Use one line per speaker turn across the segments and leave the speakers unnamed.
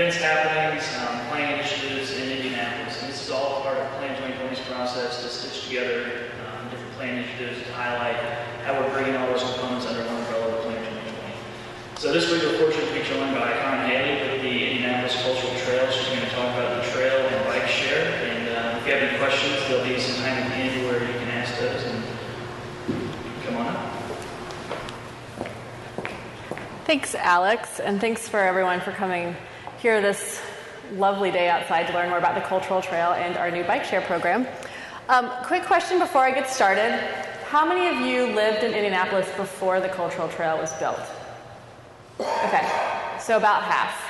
events, happenings, planning initiatives in Indianapolis. And this is all part of the Plan 2020's process to stitch together different plan initiatives to highlight how we're bringing all those components under one umbrella of Plan 2020. So this week we're fortunate to be joined by Kären with the Indianapolis Cultural Trail. She's going to talk about the trail and Bikeshare. And if you have any questions, there'll be some time at the end where you can ask those. And come on up.
Thanks, Alex, and thanks for everyone for coming here this lovely day outside to learn more about the Cultural Trail and our new Bikeshare program. Quick question before I get started. How many of you lived in Indianapolis before the Cultural Trail was built? Okay, so about half.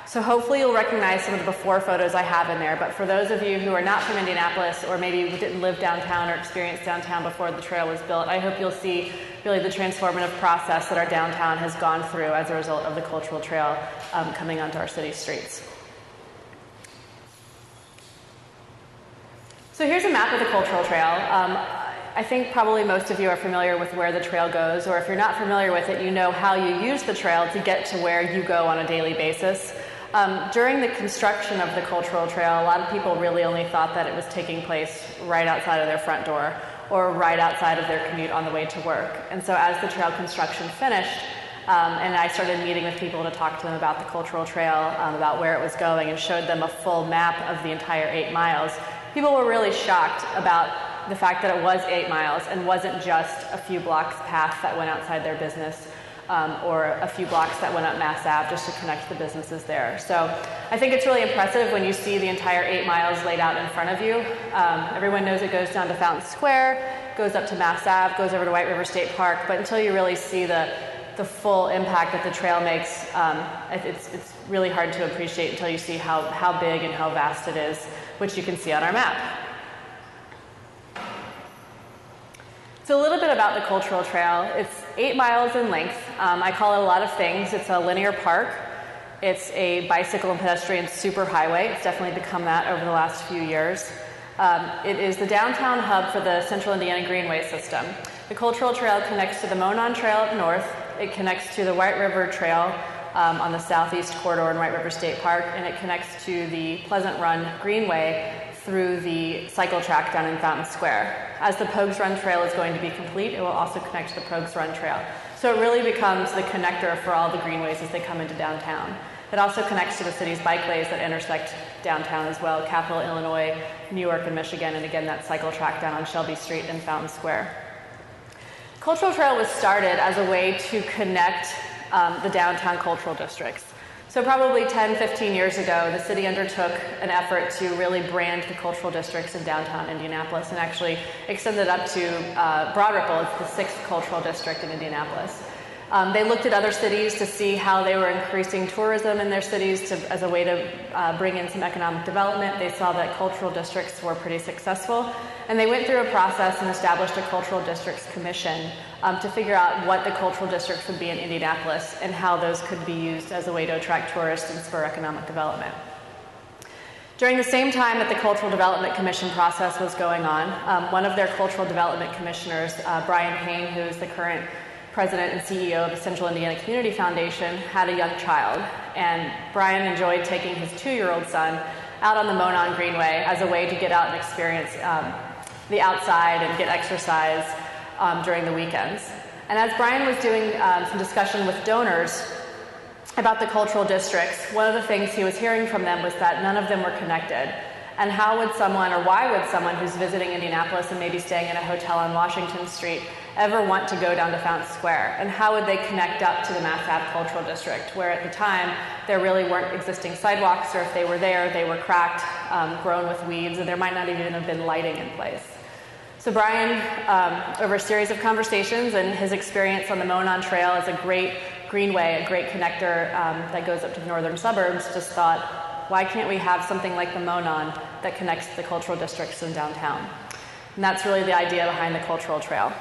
So hopefully you'll recognize some of the before photos I have in there, but for those of you who are not from Indianapolis or maybe didn't live downtown or experience downtown before the trail was built, I hope you'll see really the transformative process that our downtown has gone through as a result of the Cultural Trail coming onto our city streets. So here's a map of the Cultural Trail. I think probably most of you are familiar with where the trail goes, or if you're not familiar with it, you know how you use the trail to get to where you go on a daily basis. During the construction of the Cultural Trail, a lot of people really only thought that it was taking place right outside of their front door or right outside of their commute on the way to work. And so as the trail construction finished, and I started meeting with people to talk to them about the Cultural Trail, about where it was going, and showed them a full map of the entire 8 miles, people were really shocked about the fact that it was 8 miles and wasn't just a few blocks path that went outside their business or a few blocks that went up Mass Ave just to connect the businesses there. So I think it's really impressive when you see the entire 8 miles laid out in front of you. Everyone knows it goes down to Fountain Square, goes up to Mass Ave, goes over to White River State Park, but until you really see the full impact that the trail makes, it's really hard to appreciate until you see how big and how vast it is, which you can see on our map. So a little bit about the Cultural Trail. It's 8 miles in length. I call it a lot of things. It's a linear park. It's a bicycle and pedestrian superhighway. It's definitely become that over the last few years. It is the downtown hub for the Central Indiana Greenway system. The Cultural Trail connects to the Monon Trail up north. It connects to the White River Trail on the southeast corridor in White River State Park, and it connects to the Pleasant Run Greenway through the cycle track down in Fountain Square. As the Pogues Run Trail is going to be complete, it will also connect to the Pogues Run Trail. So it really becomes the connector for all the greenways as they come into downtown. It also connects to the city's bikeways that intersect downtown as well, Capital, Illinois, New York, and Michigan, and again, that cycle track down on Shelby Street in Fountain Square. Cultural Trail was started as a way to connect the downtown cultural districts. So probably 10, 15 years ago, the city undertook an effort to really brand the cultural districts in downtown Indianapolis and actually extended up to Broad Ripple. It's the 6th cultural district in Indianapolis. They looked at other cities to see how they were increasing tourism in their cities as a way to bring in some economic development. They saw that cultural districts were pretty successful, and they went through a process and established a Cultural Districts Commission to figure out what the cultural districts would be in Indianapolis and how those could be used as a way to attract tourists and spur economic development. During the same time that the Cultural Development Commission process was going on, one of their cultural development commissioners, Brian Payne, who is the current president and CEO of the Central Indiana Community Foundation, had a young child. And Brian enjoyed taking his 2-year-old son out on the Monon Greenway as a way to get out and experience the outside and get exercise during the weekends. And as Brian was doing some discussion with donors about the cultural districts, one of the things he was hearing from them was that none of them were connected. And how would someone, or why would someone who's visiting Indianapolis and maybe staying in a hotel on Washington Street ever want to go down to Fountain Square? And how would they connect up to the Mass Ave Cultural District, where at the time there really weren't existing sidewalks, or if they were there, they were cracked, grown with weeds, and there might not even have been lighting in place. So Brian, over a series of conversations and his experience on the Monon Trail as a great greenway, a great connector that goes up to the northern suburbs, just thought, why can't we have something like the Monon that connects the cultural districts in downtown? And that's really the idea behind the Cultural Trail.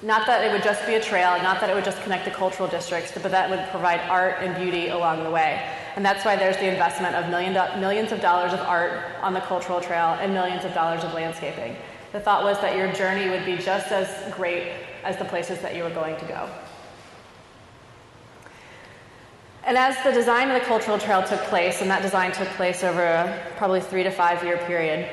Not that it would just be a trail, not that it would just connect the cultural districts, but that it would provide art and beauty along the way. And that's why there's the investment of millions of dollars of art on the Cultural Trail and millions of dollars of landscaping. The thought was that your journey would be just as great as the places that you were going to go. And as the design of the cultural trail took place, and that design took place over a probably 3 to 5 year period,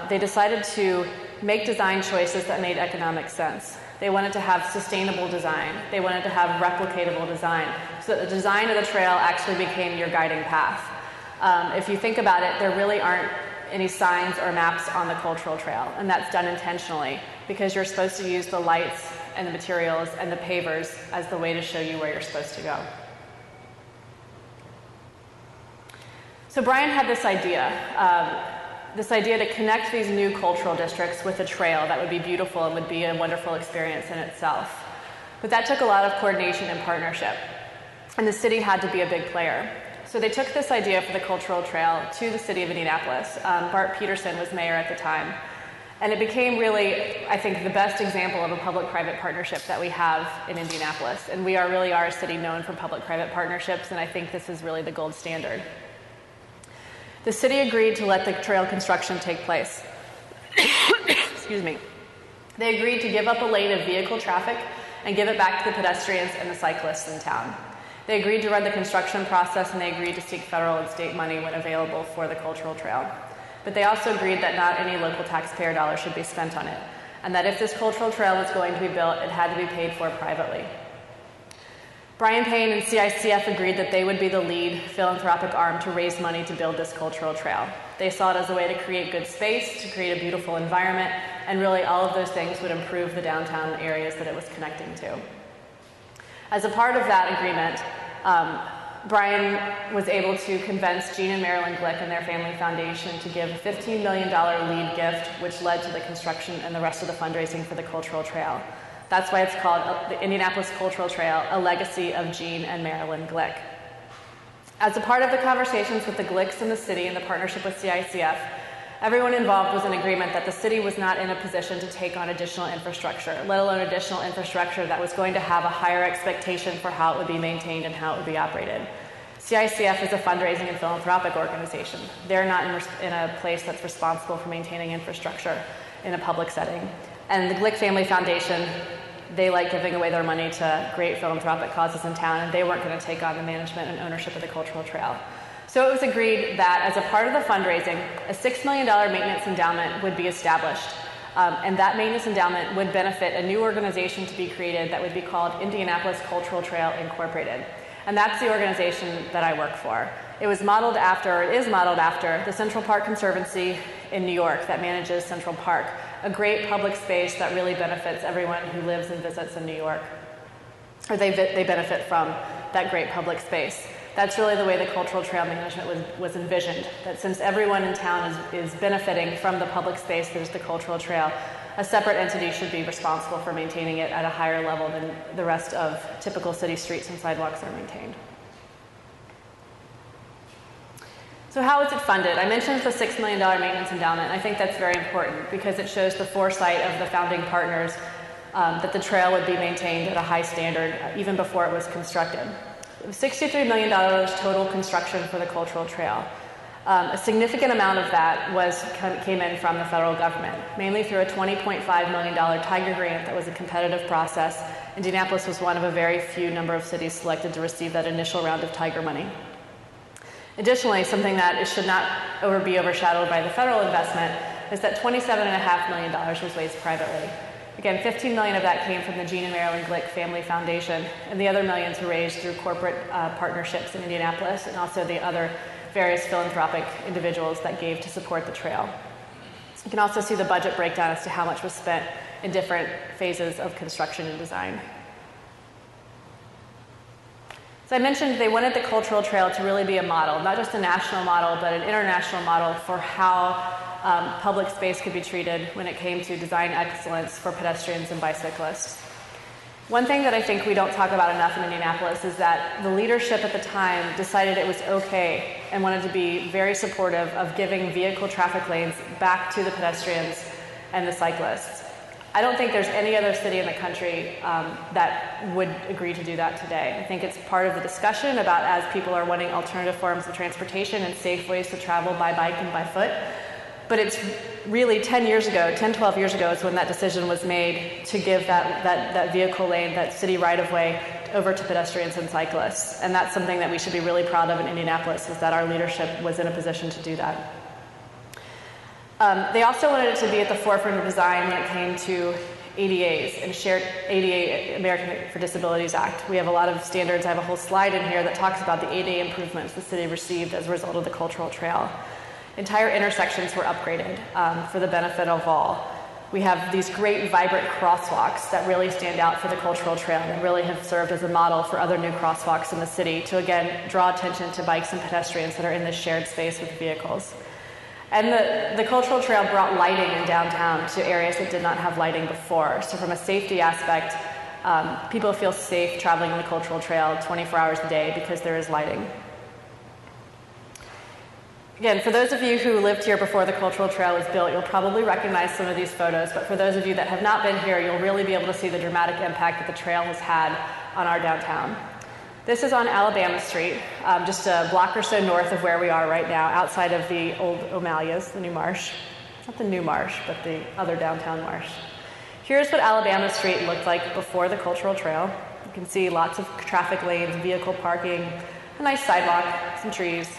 they decided to make design choices that made economic sense. They wanted to have sustainable design. They wanted to have replicatable design, so that the design of the trail actually became your guiding path. If you think about it, there really aren't any signs or maps on the cultural trail, and that's done intentionally because you're supposed to use the lights and the materials and the pavers as the way to show you where you're supposed to go. So Brian had this idea to connect these new cultural districts with a trail that would be beautiful and would be a wonderful experience in itself. But that took a lot of coordination and partnership, and the city had to be a big player. So they took this idea for the cultural trail to the city of Indianapolis. Bart Peterson was mayor at the time. And it became really, I think, the best example of a public-private partnership that we have in Indianapolis. And we really are a city known for public-private partnerships, and I think this is really the gold standard. The city agreed to let the trail construction take place. Excuse me. They agreed to give up a lane of vehicle traffic and give it back to the pedestrians and the cyclists in town. They agreed to run the construction process, and they agreed to seek federal and state money when available for the cultural trail. But they also agreed that not any local taxpayer dollars should be spent on it, and that if this cultural trail was going to be built, it had to be paid for privately. Brian Payne and CICF agreed that they would be the lead philanthropic arm to raise money to build this cultural trail. They saw it as a way to create good space, to create a beautiful environment, and really all of those things would improve the downtown areas that it was connecting to. As a part of that agreement, Brian was able to convince Gene and Marilyn Glick and their family foundation to give a $15 million lead gift, which led to the construction and the rest of the fundraising for the cultural trail. That's why it's called the Indianapolis Cultural Trail, a legacy of Gene and Marilyn Glick. As a part of the conversations with the Glicks and the city and the partnership with CICF, everyone involved was in agreement that the city was not in a position to take on additional infrastructure, let alone additional infrastructure that was going to have a higher expectation for how it would be maintained and how it would be operated. CICF is a fundraising and philanthropic organization. They're not in a place that's responsible for maintaining infrastructure in a public setting. And the Glick Family Foundation, they like giving away their money to great philanthropic causes in town, and they weren't going to take on the management and ownership of the cultural trail. So it was agreed that as a part of the fundraising, a $6 million maintenance endowment would be established. And that maintenance endowment would benefit a new organization to be created that would be called Indianapolis Cultural Trail Incorporated. And that's the organization that I work for. It is modeled after the Central Park Conservancy in New York that manages Central Park, a great public space that really benefits everyone who lives and visits in New York. Or they benefit from that great public space. That's really the way the cultural trail management was envisioned, that since everyone in town is benefiting from the public space that is the cultural trail, a separate entity should be responsible for maintaining it at a higher level than the rest of typical city streets and sidewalks are maintained. So how is it funded? I mentioned the $6 million maintenance endowment. I think that's very important because it shows the foresight of the founding partners that the trail would be maintained at a high standard even before it was constructed. $63 million total construction for the cultural trail. A significant amount of that came in from the federal government, mainly through a $20.5 million Tiger grant that was a competitive process. Indianapolis was one of a very few number of cities selected to receive that initial round of Tiger money. Additionally, something that should not be overshadowed by the federal investment is that $27.5 million was raised privately. Again, $15 million of that came from the Gene and Marilyn Glick Family Foundation, and the other millions were raised through corporate partnerships in Indianapolis and also the other various philanthropic individuals that gave to support the trail. You can also see the budget breakdown as to how much was spent in different phases of construction and design. So I mentioned they wanted the cultural trail to really be a model, not just a national model, but an international model for how public space could be treated when it came to design excellence for pedestrians and bicyclists. One thing that I think we don't talk about enough in Indianapolis is that the leadership at the time decided it was okay and wanted to be very supportive of giving vehicle traffic lanes back to the pedestrians and the cyclists. I don't think there's any other city in the country that would agree to do that today. I think it's part of the discussion about as people are wanting alternative forms of transportation and safe ways to travel by bike and by foot. But it's really 12 years ago is when that decision was made to give that vehicle lane, that city right-of-way, over to pedestrians and cyclists. And that's something that we should be really proud of in Indianapolis, is that our leadership was in a position to do that. They also wanted it to be at the forefront of design when it came to ADAs and shared ADA, American for Disabilities Act. We have a lot of standards. I have a whole slide in here that talks about the ADA improvements the city received as a result of the cultural trail. Entire intersections were upgraded for the benefit of all. We have these great vibrant crosswalks that really stand out for the cultural trail and really have served as a model for other new crosswalks in the city to, again, draw attention to bikes and pedestrians that are in this shared space with vehicles. And the cultural trail brought lighting in downtown to areas that did not have lighting before. So from a safety aspect, people feel safe traveling on the cultural trail 24 hours a day because there is lighting. Again, for those of you who lived here before the cultural trail was built, you'll probably recognize some of these photos, but for those of you that have not been here, you'll really be able to see the dramatic impact that the trail has had on our downtown. This is on Alabama Street, just a block or so north of where we are right now, outside of the old O'Malley's, the new marsh. Not the new marsh, but the other downtown marsh. Here's what Alabama Street looked like before the cultural trail. You can see lots of traffic lanes, vehicle parking, a nice sidewalk, some trees.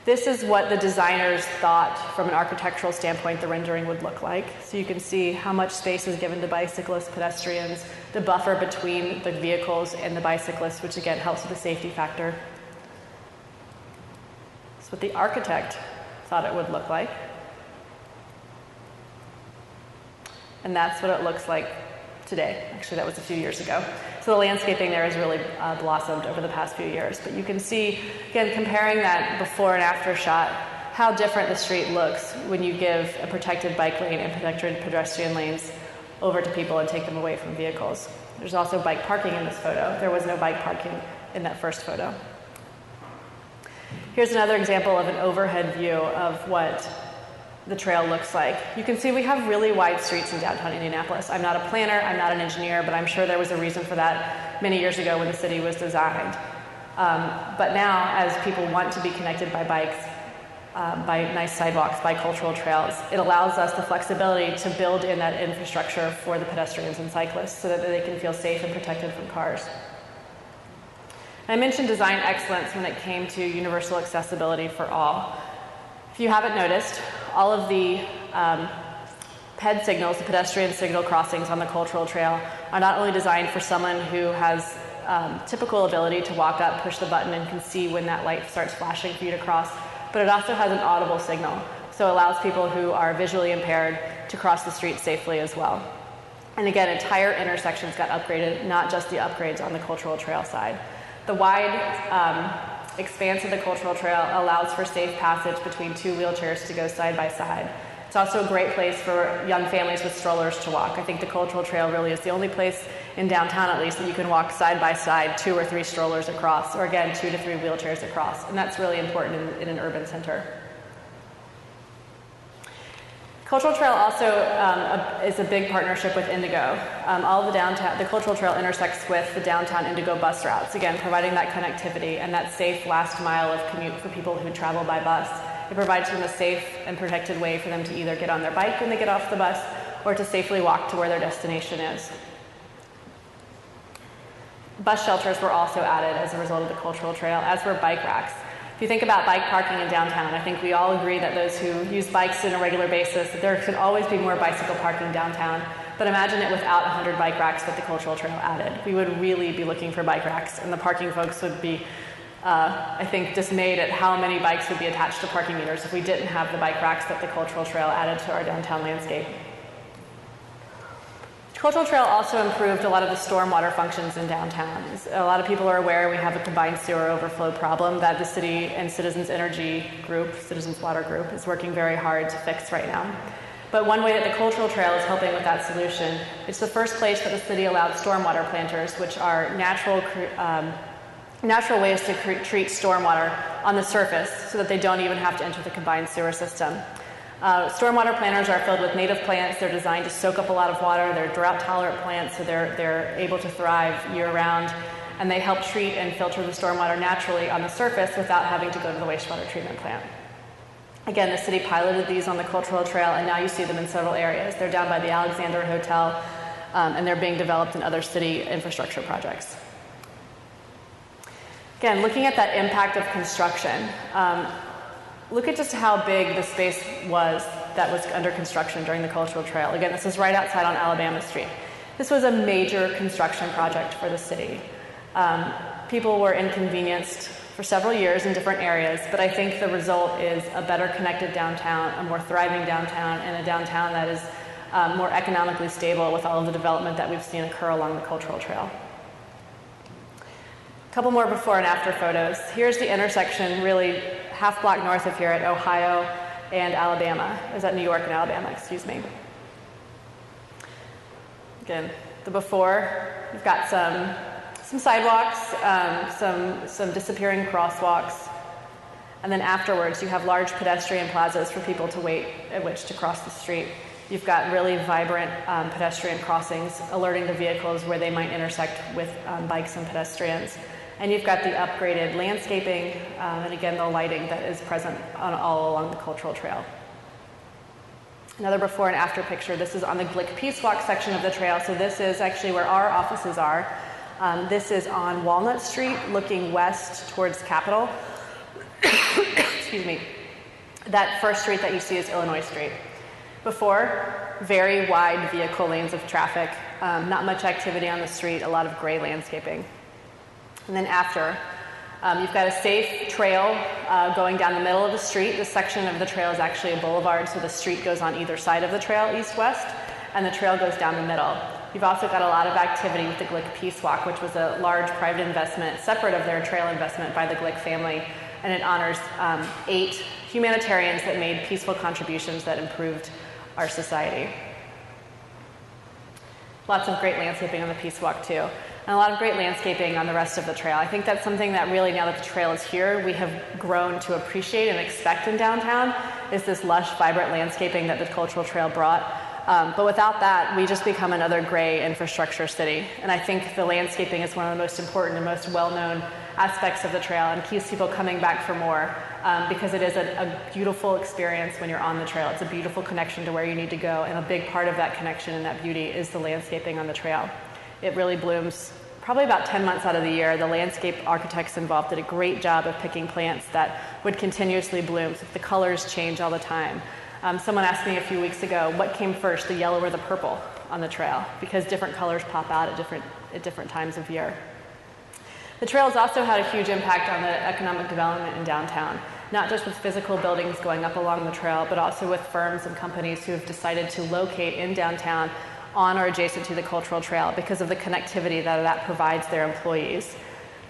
This is what the designers thought from an architectural standpoint the rendering would look like. So you can see how much space is given to bicyclists, pedestrians, the buffer between the vehicles and the bicyclists, which again helps with the safety factor. That's what the architect thought it would look like. And that's what it looks like today. Actually, that was a few years ago. So the landscaping there has really blossomed over the past few years. But you can see, again, comparing that before and after shot, how different the street looks when you give a protected bike lane and protected pedestrian lanes over to people and take them away from vehicles. There's also bike parking in this photo. There was no bike parking in that first photo. Here's another example of an overhead view of what the trail looks like. You can see we have really wide streets in downtown Indianapolis. I'm not a planner, I'm not an engineer, but I'm sure there was a reason for that many years ago when the city was designed. But now, as people want to be connected by bikes, by nice sidewalks, by cultural trails, it allows us the flexibility to build in that infrastructure for the pedestrians and cyclists so that they can feel safe and protected from cars. I mentioned design excellence when it came to universal accessibility for all. If you haven't noticed, all of the PED signals, the pedestrian signal crossings on the cultural trail, are not only designed for someone who has typical ability to walk up, push the button, and can see when that light starts flashing for you to cross, but it also has an audible signal, so it allows people who are visually impaired to cross the street safely as well. And again, entire intersections got upgraded, not just the upgrades on the cultural trail side. The wide expanse of the cultural trail allows for safe passage between two wheelchairs to go side by side. It's also a great place for young families with strollers to walk. I think the cultural trail really is the only place in downtown, at least, that you can walk side by side, 2 or 3 strollers across, or again, 2 to 3 wheelchairs across. And that's really important in an urban center. Cultural Trail also is a big partnership with Indigo. All of the Cultural Trail intersects with the downtown Indigo bus routes, again, providing that connectivity and that safe last mile of commute for people who travel by bus. It provides them a safe and protected way for them to either get on their bike when they get off the bus or to safely walk to where their destination is. Bus shelters were also added as a result of the Cultural Trail, as were bike racks. If you think about bike parking in downtown, I think we all agree that those who use bikes on a regular basis, that there should always be more bicycle parking downtown. But imagine it without 100 bike racks that the Cultural Trail added. We would really be looking for bike racks, and the parking folks would be, I think, dismayed at how many bikes would be attached to parking meters if we didn't have the bike racks that the Cultural Trail added to our downtown landscape. Cultural Trail also improved a lot of the stormwater functions in downtown. As a lot of people are aware, we have a combined sewer overflow problem that the city and Citizens Energy Group, Citizens Water Group, is working very hard to fix right now. But one way that the Cultural Trail is helping with that solution, it's the first place that the city allowed stormwater planters, which are natural ways to treat stormwater on the surface so that they don't even have to enter the combined sewer system. Stormwater planters are filled with native plants. They're designed to soak up a lot of water. They're drought-tolerant plants, so they're able to thrive year-round, and they help treat and filter the stormwater naturally on the surface without having to go to the wastewater treatment plant. Again, the city piloted these on the Cultural Trail, and now you see them in several areas. They're down by the Alexander Hotel. and they're being developed in other city infrastructure projects. Again, looking at that impact of construction, look at just how big the space was that was under construction during the Cultural Trail. Again, this is right outside on Alabama Street. This was a major construction project for the city. People were inconvenienced for several years in different areas, but I think the result is a better connected downtown, a more thriving downtown, and a downtown that is more economically stable with all of the development that we've seen occur along the Cultural Trail. A couple more before and after photos. Here's the intersection, really half block north of here at Ohio and Alabama. Is that New York and Alabama, excuse me. Again, the before, we've got some sidewalks, some disappearing crosswalks, and then afterwards you have large pedestrian plazas for people to wait at which to cross the street. You've got really vibrant pedestrian crossings alerting the vehicles where they might intersect with bikes and pedestrians. And you've got the upgraded landscaping and again the lighting that is present all along the Cultural Trail. Another before and after picture. This is on the Glick Peace Walk section of the trail. So this is actually where our offices are. This is on Walnut Street looking west towards Capitol. Excuse me. That first street that you see is Illinois Street. Before, very wide vehicle lanes of traffic, not much activity on the street, a lot of gray landscaping. And then after, you've got a safe trail going down the middle of the street. This section of the trail is actually a boulevard, so the street goes on either side of the trail, east-west, and the trail goes down the middle. You've also got a lot of activity with the Glick Peace Walk, which was a large private investment, separate of their trail investment by the Glick family, and it honors 8 humanitarians that made peaceful contributions that improved our society. Lots of great landscaping on the Peace Walk too, and a lot of great landscaping on the rest of the trail. I think that's something that really, now that the trail is here, we have grown to appreciate and expect in downtown, is this lush, vibrant landscaping that the Cultural Trail brought. But without that, we just become another gray infrastructure city. And I think the landscaping is one of the most important and most well-known aspects of the trail and keeps people coming back for more because it is a beautiful experience when you're on the trail. It's a beautiful connection to where you need to go, and a big part of that connection and that beauty is the landscaping on the trail. It really blooms probably about 10 months out of the year. The landscape architects involved did a great job of picking plants that would continuously bloom, so the colors change all the time. Someone asked me a few weeks ago, what came first, the yellow or the purple on the trail? Because different colors pop out at different times of year. The trail has also had a huge impact on the economic development in downtown, not just with physical buildings going up along the trail, but also with firms and companies who have decided to locate in downtown on or adjacent to the Cultural Trail because of the connectivity that provides their employees.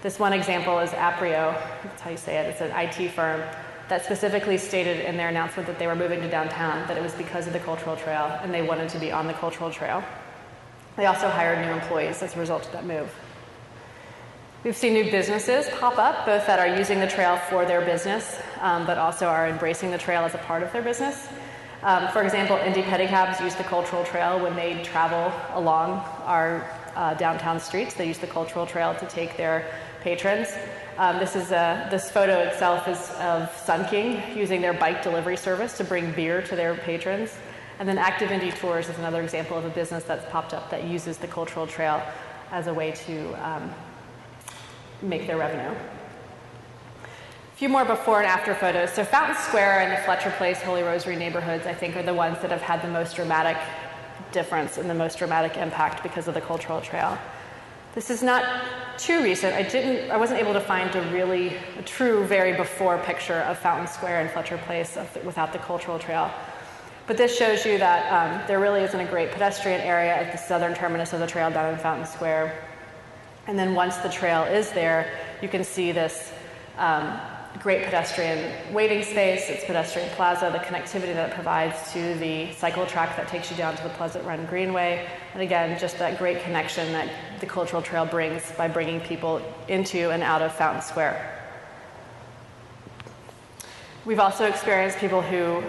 This one example is Aprio, that's how you say it, it's an IT firm that specifically stated in their announcement that they were moving to downtown, that it was because of the Cultural Trail and they wanted to be on the Cultural Trail. They also hired new employees as a result of that move. We've seen new businesses pop up, both that are using the trail for their business, but also are embracing the trail as a part of their business. For example, Indy Pedicabs use the Cultural Trail when they travel along our downtown streets. They use the Cultural Trail to take their patrons. This photo itself is of Sun King using their bike delivery service to bring beer to their patrons. And then Active Indy Tours is another example of a business that's popped up that uses the Cultural Trail as a way to make their revenue. A few more before and after photos. So Fountain Square and the Fletcher Place, Holy Rosary neighborhoods, I think, are the ones that have had the most dramatic difference and the most dramatic impact because of the Cultural Trail. This is not too recent. I wasn't able to find a true, very before picture of Fountain Square and Fletcher Place without the Cultural Trail. But this shows you that there really isn't a great pedestrian area at the southern terminus of the trail down in Fountain Square. And then once the trail is there, you can see this great pedestrian waiting space, its pedestrian plaza, the connectivity that it provides to the cycle track that takes you down to the Pleasant Run Greenway, and again, just that great connection that the Cultural Trail brings by bringing people into and out of Fountain Square. We've also experienced people who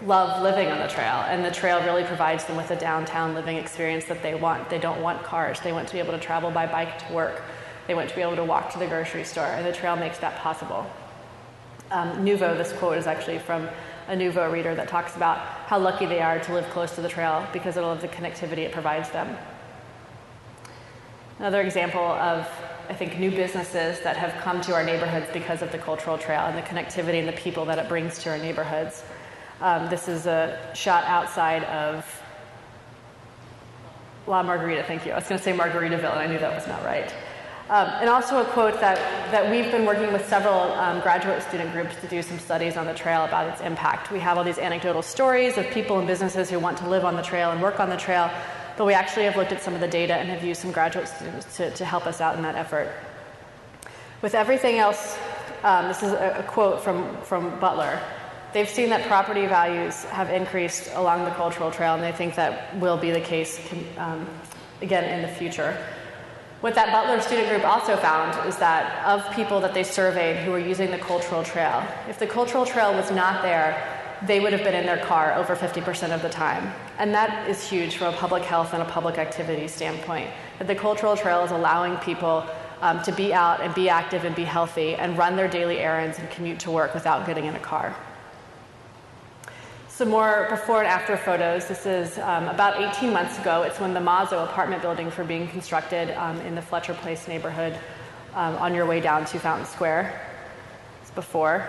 love living on the trail, and the trail really provides them with a downtown living experience that they want. They don't want cars. They want to be able to travel by bike to work. They want to be able to walk to the grocery store, and the trail makes that possible. Nuvo, this quote is actually from a Nuvo reader that talks about how lucky they are to live close to the trail because of all of the connectivity it provides them. Another example of, I think, new businesses that have come to our neighborhoods because of the cultural trail and the connectivity and the people that it brings to our neighborhoods. This is a shot outside of La Margarita, thank you. I was going to say Margaritaville, and I knew that was not right. And also a quote that we've been working with several graduate student groups to do some studies on the trail about its impact. We have all these anecdotal stories of people and businesses who want to live on the trail and work on the trail, but we actually have looked at some of the data and have used some graduate students to help us out in that effort. With everything else, this is a quote from Butler. They've seen that property values have increased along the cultural trail, and they think that will be the case again in the future. What that Butler student group also found is that of people that they surveyed who were using the cultural trail, if the cultural trail was not there, they would have been in their car over 50% of the time. And that is huge from a public health and a public activity standpoint, that the cultural trail is allowing people to be out and be active and be healthy and run their daily errands and commute to work without getting in a car. Some more before and after photos. This is about 18 months ago. It's when the Mazzo apartment buildings were being constructed in the Fletcher Place neighborhood on your way down to Fountain Square. It's before,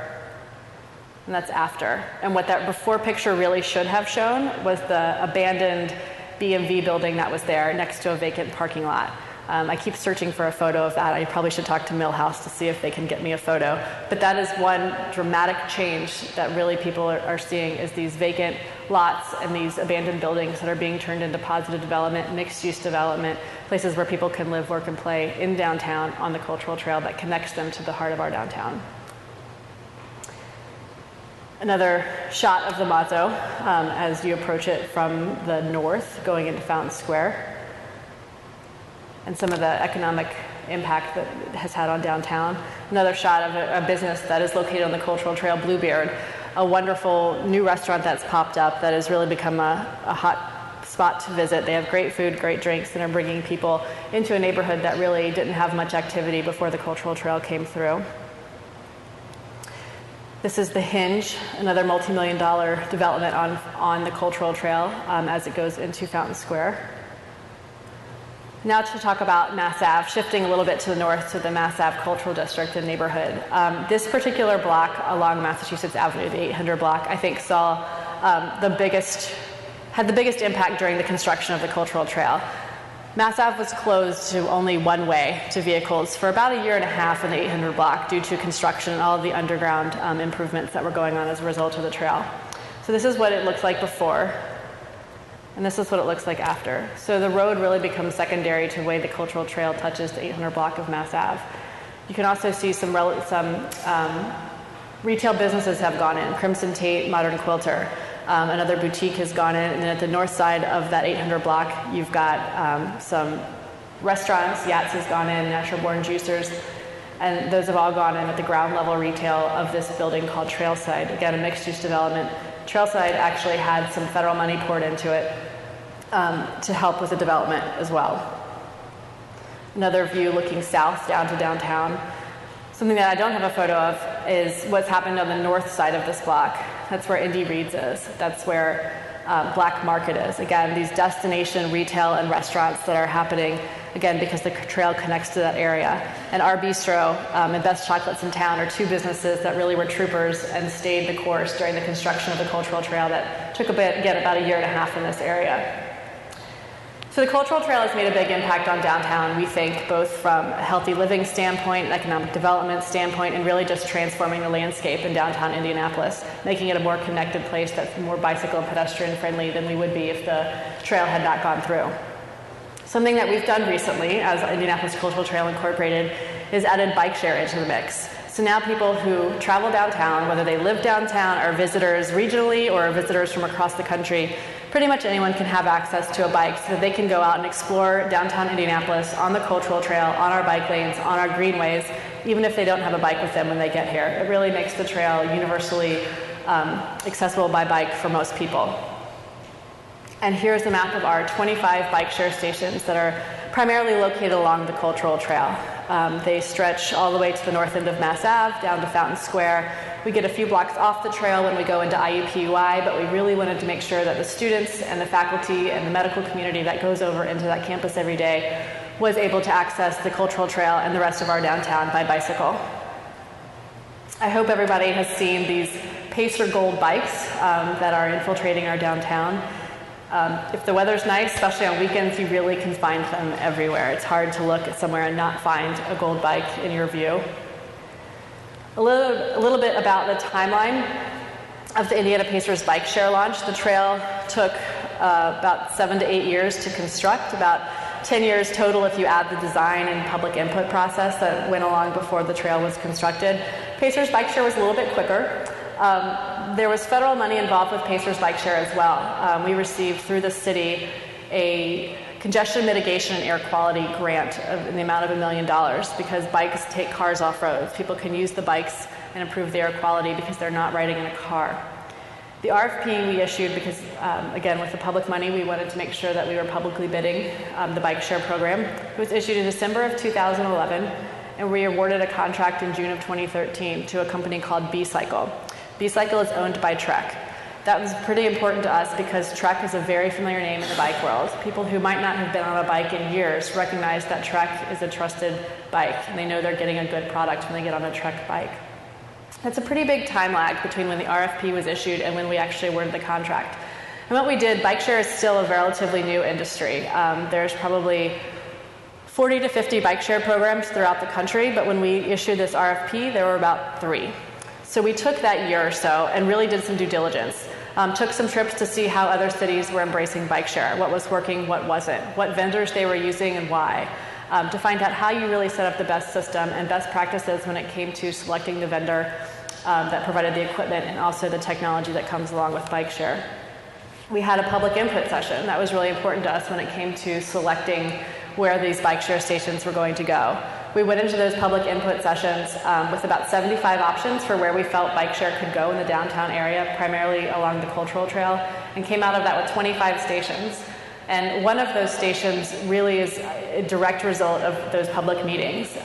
and that's after. And what that before picture really should have shown was the abandoned B&V building that was there next to a vacant parking lot. I keep searching for a photo of that. I probably should talk to Millhouse to see if they can get me a photo. But that is one dramatic change that really people are seeing, is these vacant lots and these abandoned buildings that are being turned into positive development, mixed-use development, places where people can live, work, and play in downtown on the cultural trail that connects them to the heart of our downtown. Another shot of the Mazzo as you approach it from the north, going into Fountain Square, and some of the economic impact that it has had on downtown. Another shot of a business that is located on the cultural trail, Bluebeard, a wonderful new restaurant that's popped up that has really become a hot spot to visit. They have great food, great drinks, and are bringing people into a neighborhood that really didn't have much activity before the cultural trail came through. This is the Hinge, another multi-million-dollar development on the cultural trail as it goes into Fountain Square. Now to talk about Mass Ave, shifting a little bit to the north to the Mass Ave Cultural District and neighborhood. This particular block along Massachusetts Avenue, the 800 block, I think had the biggest impact during the construction of the cultural trail. Mass Ave was closed to only one way to vehicles for about a year and a half in the 800 block due to construction and all of the underground improvements that were going on as a result of the trail. So this is what it looks like before. And this is what it looks like after. So the road really becomes secondary to the way the cultural trail touches the 800 block of Mass Ave. You can also see some retail businesses have gone in. Crimson Tate, Modern Quilter, another boutique has gone in. And then at the north side of that 800 block, you've got some restaurants. Yats has gone in, Natural Born Juicers. And those have all gone in at the ground level retail of this building called Trailside. Again, a mixed-use development. Trailside actually had some federal money poured into it to help with the development as well. Another view looking south down to downtown. Something that I don't have a photo of is what's happened on the north side of this block. That's where Indy Reads is. That's where Black Market is. Again, these destination retail and restaurants that are happening, again, because the trail connects to that area. And Our Bistro and Best Chocolates in Town are two businesses that really were troopers and stayed the course during the construction of the cultural trail that took about a year and a half in this area. So the cultural trail has made a big impact on downtown, we think, both from a healthy living standpoint, an economic development standpoint, and really just transforming the landscape in downtown Indianapolis, making it a more connected place that's more bicycle and pedestrian friendly than we would be if the trail had not gone through. Something that we've done recently as Indianapolis Cultural Trail Incorporated is added Bikeshare into the mix. So now people who travel downtown, whether they live downtown, are visitors regionally or visitors from across the country, pretty much anyone can have access to a bike so that they can go out and explore downtown Indianapolis on the cultural trail, on our bike lanes, on our greenways, even if they don't have a bike with them when they get here. It really makes the trail universally accessible by bike for most people. And here's a map of our 25 bike share stations that are primarily located along the cultural trail. They stretch all the way to the north end of Mass Ave, down to Fountain Square. We get a few blocks off the trail when we go into IUPUI, but we really wanted to make sure that the students and the faculty and the medical community that goes over into that campus every day was able to access the cultural trail and the rest of our downtown by bicycle. I hope everybody has seen these Pacer Gold bikes that are infiltrating our downtown. If the weather's nice, especially on weekends, you really can find them everywhere. It's hard to look at somewhere and not find a gold bike in your view. A little bit about the timeline of the Indiana Pacers Bikeshare launch. The trail took about 7 to 8 years to construct, about 10 years total if you add the design and public input process that went along before the trail was constructed. Pacers Bikeshare was a little bit quicker. There was federal money involved with Pacers Bikeshare as well. We received through the city a congestion mitigation and air quality grant in the amount of $1 million because bikes take cars off roads. People can use the bikes and improve the air quality because they're not riding in a car. The RFP we issued because, again, with the public money, we wanted to make sure that we were publicly bidding the Bikeshare program. It was issued in December of 2011, and we awarded a contract in June of 2013 to a company called B-Cycle. B-Cycle is owned by Trek. That was pretty important to us because Trek is a very familiar name in the bike world. People who might not have been on a bike in years recognize that Trek is a trusted bike, and they know they're getting a good product when they get on a Trek bike. That's a pretty big time lag between when the RFP was issued and when we actually awarded the contract. And what we did, Bikeshare is still a relatively new industry. There's probably 40 to 50 Bikeshare programs throughout the country, but when we issued this RFP, there were about 3. So we took that year or so and really did some due diligence. Took some trips to see how other cities were embracing Bikeshare, what was working, what wasn't, what vendors they were using and why, to find out how you really set up the best system and best practices when it came to selecting the vendor that provided the equipment and also the technology that comes along with Bikeshare. We had a public input session that was really important to us when it came to selecting where these Bikeshare stations were going to go. We went into those public input sessions with about 75 options for where we felt Bikeshare could go in the downtown area, primarily along the cultural trail, and came out of that with 25 stations. And one of those stations really is a direct result of those public meetings.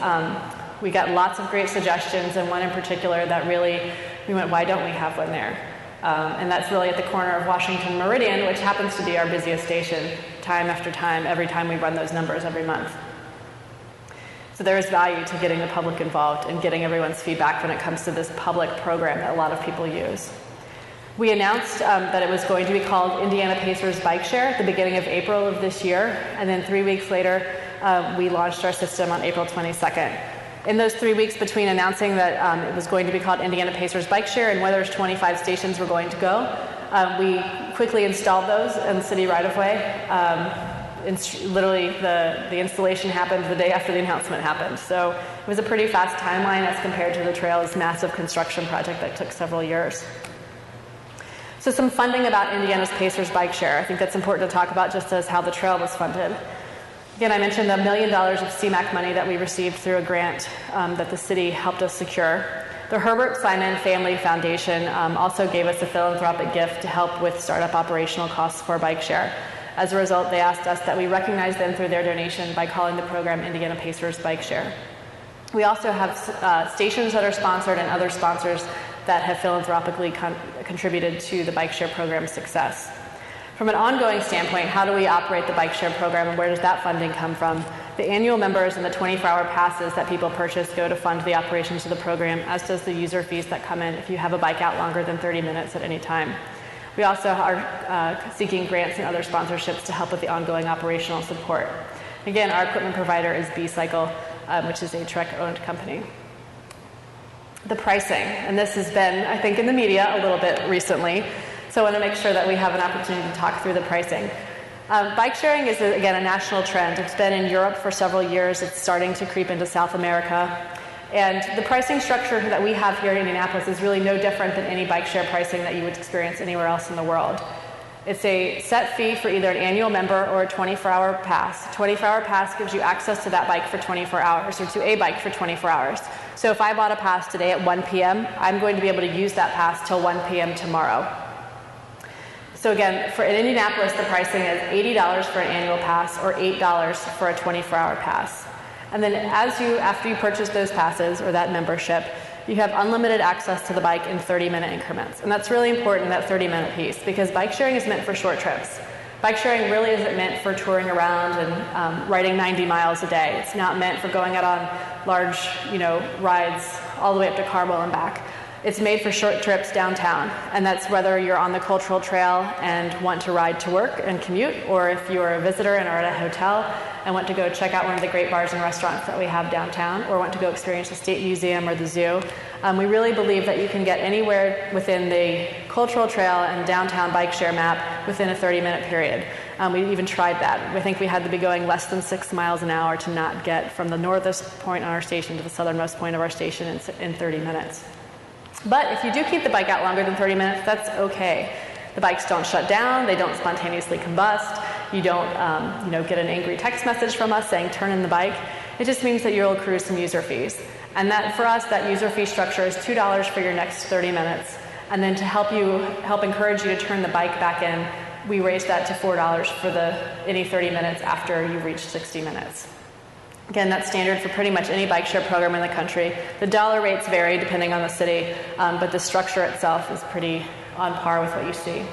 We got lots of great suggestions, and one in particular that really, we went, why don't we have one there? And that's really at the corner of Washington Meridian, which happens to be our busiest station time after time, every time we run those numbers every month. So there is value to getting the public involved and getting everyone's feedback when it comes to this public program that a lot of people use. We announced that it was going to be called Indiana Pacers Bikeshare at the beginning of April of this year, and then 3 weeks later, we launched our system on April 22nd. In those 3 weeks between announcing that it was going to be called Indiana Pacers Bikeshare and where those 25 stations were going to go, we quickly installed those in the city right-of-way. Literally, the installation happened the day after the announcement happened. So it was a pretty fast timeline as compared to the trail's massive construction project that took several years. So some funding about Indiana's Pacers Bikeshare. I think that's important to talk about just as how the trail was funded. Again, I mentioned the $1 million of CMAQ money that we received through a grant that the city helped us secure. The Herbert Simon Family Foundation also gave us a philanthropic gift to help with startup operational costs for Bikeshare. As a result, they asked us that we recognize them through their donation by calling the program Indiana Pacers Bikeshare. We also have stations that are sponsored and other sponsors that have philanthropically contributed to the Bikeshare program's success. From an ongoing standpoint, how do we operate the Bikeshare program and where does that funding come from? The annual members and the 24-hour passes that people purchase go to fund the operations of the program, as does the user fees that come in if you have a bike out longer than 30 minutes at any time. We also are seeking grants and other sponsorships to help with the ongoing operational support. Again, our equipment provider is B-Cycle, which is a Trek-owned company. The pricing, and this has been, I think, in the media a little bit recently, so I want to make sure that we have an opportunity to talk through the pricing. Bike sharing is, again, a national trend. It's been in Europe for several years. It's starting to creep into South America. And the pricing structure that we have here in Indianapolis is really no different than any bike share pricing that you would experience anywhere else in the world. It's a set fee for either an annual member or a 24-hour pass. A 24-hour pass gives you access to that bike for 24 hours or to a bike for 24 hours. So if I bought a pass today at 1 p.m., I'm going to be able to use that pass till 1 p.m. tomorrow. So again, in Indianapolis, the pricing is $80 for an annual pass or $8 for a 24-hour pass. And then after you purchase those passes or that membership, you have unlimited access to the bike in 30-minute increments. And that's really important, that 30-minute piece, because bike sharing is meant for short trips. Bike sharing really isn't meant for touring around and riding 90 miles a day. It's not meant for going out on large, rides all the way up to Carmel and back. It's made for short trips downtown, and that's whether you're on the cultural trail and want to ride to work and commute, or if you're a visitor and are at a hotel and want to go check out one of the great bars and restaurants that we have downtown, or want to go experience the State Museum or the zoo. We really believe that you can get anywhere within the cultural trail and downtown bike share map within a 30-minute period. We even tried that. I think we had to be going less than 6 miles an hour to not get from the northernmost point on our station to the southernmost point of our station in 30 minutes. But if you do keep the bike out longer than 30 minutes, that's okay. The bikes don't shut down, they don't spontaneously combust, you don't get an angry text message from us saying turn in the bike. It just means that you'll accrue some user fees. And that for us, that user fee structure is $2 for your next 30 minutes. And then to help encourage you to turn the bike back in, we raised that to $4 for any 30 minutes after you reach 60 minutes. Again, that's standard for pretty much any bike share program in the country. The dollar rates vary depending on the city, but the structure itself is pretty on par with what you see.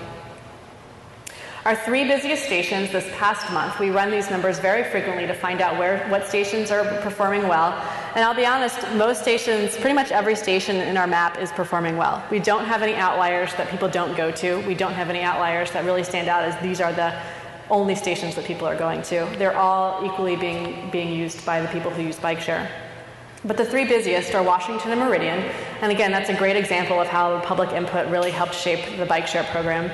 Our 3 busiest stations this past month, we run these numbers very frequently to find out what stations are performing well. And I'll be honest, most stations, pretty much every station in our map is performing well. We don't have any outliers that people don't go to. We don't have any outliers that really stand out as these are the only stations that people are going to. They're all equally being used by the people who use bike share. But the 3 busiest are Washington and Meridian. And again, that's a great example of how public input really helped shape the bike share program.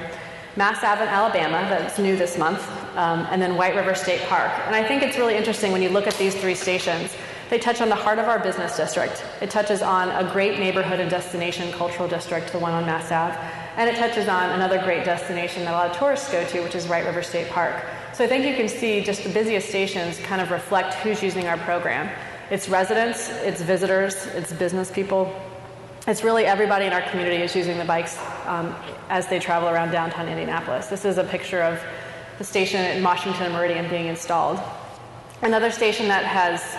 Mass Ave in Alabama, that's new this month, and then White River State Park. And I think it's really interesting when you look at these 3 stations. They touch on the heart of our business district. It touches on a great neighborhood and destination cultural district, the one on Mass Ave. And it touches on another great destination that a lot of tourists go to, which is White River State Park. So I think you can see just the busiest stations kind of reflect who's using our program. It's residents, it's visitors, it's business people. It's really everybody in our community is using the bikes as they travel around downtown Indianapolis. This is a picture of the station in Washington and Meridian being installed. Another station that has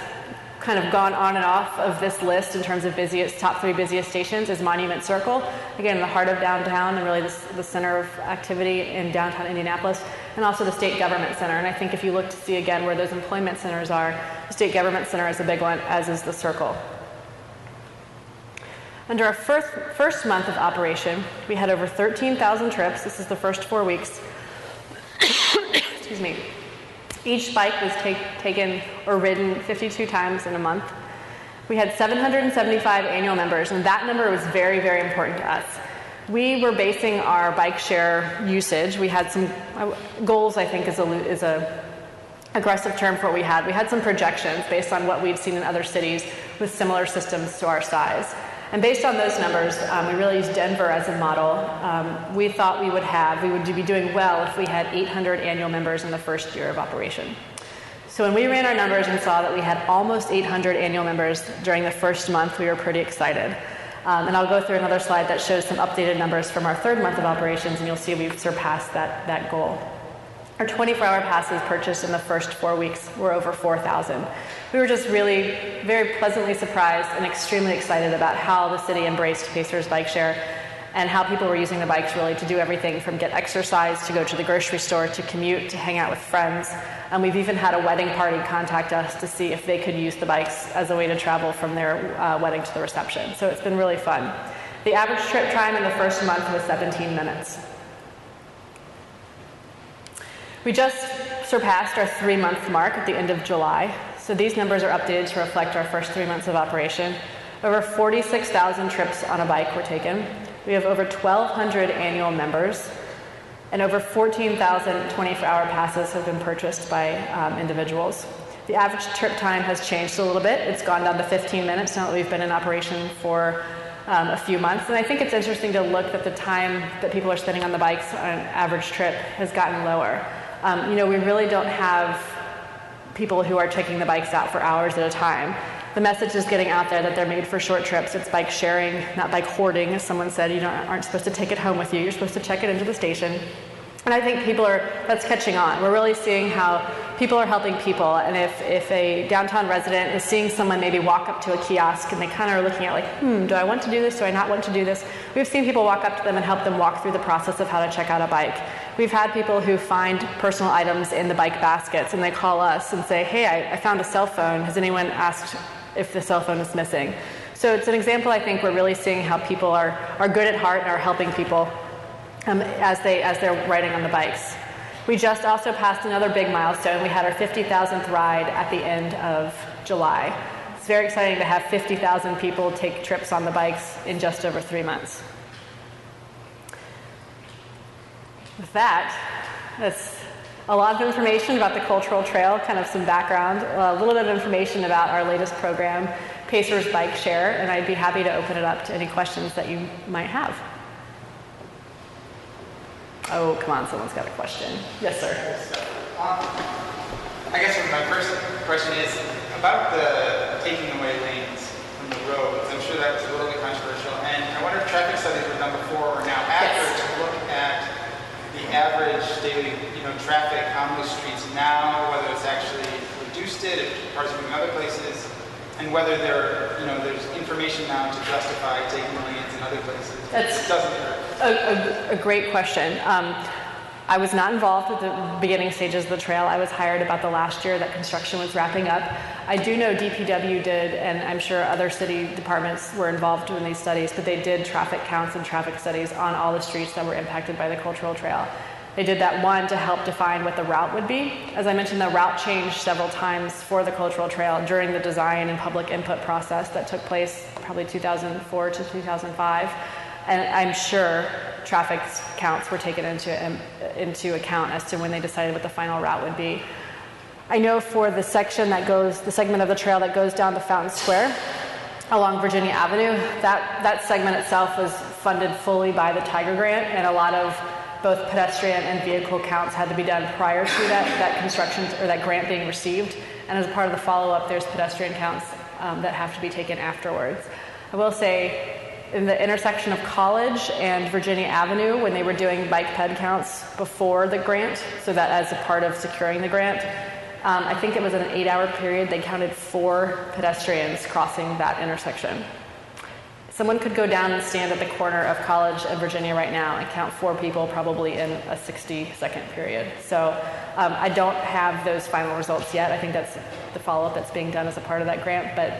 kind of gone on and off of this list in terms of top 3 busiest stations is Monument Circle. Again, the heart of downtown and really the center of activity in downtown Indianapolis, and also the State Government Center. And I think if you look to see again where those employment centers are, the State Government Center is a big one, as is the Circle. Under our first month of operation, we had over 13,000 trips. This is the first 4 weeks. Excuse me. Each bike was taken or ridden 52 times in a month. We had 775 annual members, and that number was very, very important to us. We were basing our bike share usage. We had some goals, I think is a aggressive term for what we had. We had some projections based on what we'd seen in other cities with similar systems to our size. And based on those numbers, we really used Denver as a model. We thought we would be doing well if we had 800 annual members in the first year of operation. So when we ran our numbers and saw that we had almost 800 annual members during the first month, we were pretty excited. And I'll go through another slide that shows some updated numbers from our 3rd month of operations, and you'll see we've surpassed that goal. Our 24-hour passes purchased in the first 4 weeks were over 4,000. We were just really very pleasantly surprised and extremely excited about how the city embraced Pacers Bike Share and how people were using the bikes really to do everything from get exercise, to go to the grocery store, to commute, to hang out with friends. And we've even had a wedding party contact us to see if they could use the bikes as a way to travel from their wedding to the reception. So it's been really fun. The average trip time in the first month was 17 minutes. We just surpassed our 3-month mark at the end of July. So these numbers are updated to reflect our first 3 months of operation. Over 46,000 trips on a bike were taken. We have over 1,200 annual members, and over 14,000 24-hour passes have been purchased by individuals. The average trip time has changed a little bit. It's gone down to 15 minutes now that we've been in operation for a few months. And I think it's interesting to look at the time that people are spending on the bikes on an average trip has gotten lower. We really don't have people who are taking the bikes out for hours at a time. The message is getting out there that they're made for short trips. It's bike sharing, not bike hoarding. As someone said, you aren't supposed to take it home with you. You're supposed to check it into the station. And I think that's catching on. We're really seeing how people are helping people. And if a downtown resident is seeing someone maybe walk up to a kiosk and they kind of are looking at like, do I want to do this? Do I not want to do this? We've seen people walk up to them and help them walk through the process of how to check out a bike. We've had people who find personal items in the bike baskets and they call us and say, hey, I found a cell phone. Has anyone asked if the cell phone is missing? So it's an example, I think, we're really seeing how people are good at heart and are helping people as they're riding on the bikes. We just also passed another big milestone. We had our 50,000th ride at the end of July. It's very exciting to have 50,000 people take trips on the bikes in just over 3 months. With that's a lot of information about the Cultural Trail, kind of some background, a little bit of information about our latest program, Pacers Bikeshare, and I'd be happy to open it up to any questions that you might have. Oh, come on, someone's got a question. Yes, sir.
I guess my first question is about the taking away lanes from the roads. I'm sure that was a little bit controversial, and I wonder if traffic studies were done before or now after to look at the average daily, traffic on those streets now, whether it's actually reduced it, if cars are moving other places, and whether there's information now to justify taking lanes in other places. It doesn't hurt.
A great question. I was not involved with the beginning stages of the trail. I was hired about the last year that construction was wrapping up. I do know DPW did, and I'm sure other city departments were involved in these studies, but they did traffic counts and traffic studies on all the streets that were impacted by the Cultural Trail. They did that, one, to help define what the route would be. As I mentioned, the route changed several times for the Cultural Trail during the design and public input process that took place probably 2004 to 2005. And I'm sure traffic counts were taken into account as to when they decided what the final route would be. I know for the segment of the trail that goes down to Fountain Square along Virginia Avenue, that segment itself was funded fully by the Tiger Grant, and a lot of both pedestrian and vehicle counts had to be done prior to that construction or that grant being received. And as a part of the follow-up, there's pedestrian counts that have to be taken afterwards. I will say, in the intersection of College and Virginia Avenue, when they were doing bike ped counts before the grant, so that as a part of securing the grant, I think it was in an 8-hour period, they counted 4 pedestrians crossing that intersection. Someone could go down and stand at the corner of College and Virginia right now and count 4 people probably in a 60-second period. So I don't have those final results yet. I think that's the follow-up that's being done as a part of that grant, but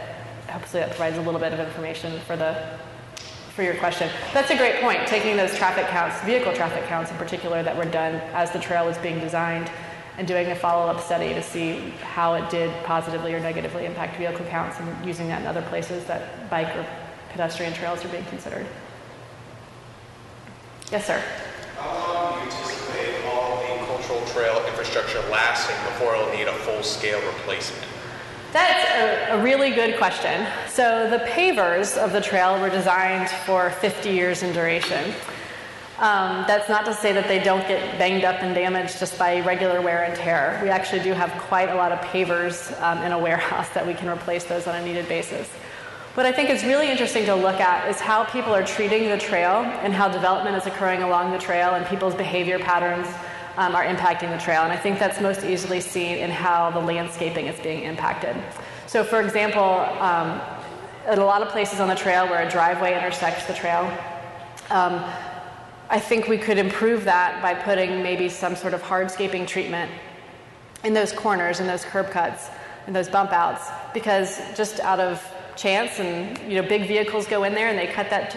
hopefully that provides a little bit of information for your question. That's a great point, taking those traffic counts, vehicle traffic counts in particular, that were done as the trail was being designed, and doing a follow-up study to see how it did positively or negatively impact vehicle counts, and using that in other places that bike or pedestrian trails are being considered. Yes, sir?
How long do you anticipate all the Cultural Trail infrastructure lasting before it'll need a full-scale replacement?
That's a really good question. So the pavers of the trail were designed for 50 years in duration. That's not to say that they don't get banged up and damaged just by regular wear and tear. We actually do have quite a lot of pavers in a warehouse that we can replace those on a needed basis. What I think is really interesting to look at is how people are treating the trail and how development is occurring along the trail and people's behavior patterns are impacting the trail. And I think that's most easily seen in how the landscaping is being impacted. So for example, at a lot of places on the trail where a driveway intersects the trail, I think we could improve that by putting maybe some sort of hardscaping treatment in those corners and those curb cuts and those bump outs, because just out of chance, and big vehicles go in there and they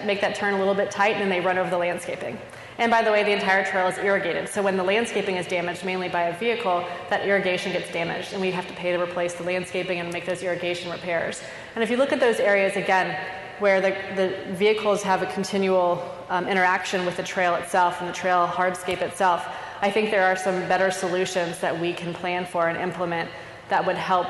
make that turn a little bit tight, and then they run over the landscaping. And by the way, the entire trail is irrigated, so when the landscaping is damaged mainly by a vehicle, that irrigation gets damaged, and we have to pay to replace the landscaping and make those irrigation repairs. And if you look at those areas again where the vehicles have a continual interaction with the trail itself and the trail hardscape itself, I think there are some better solutions that we can plan for and implement that would help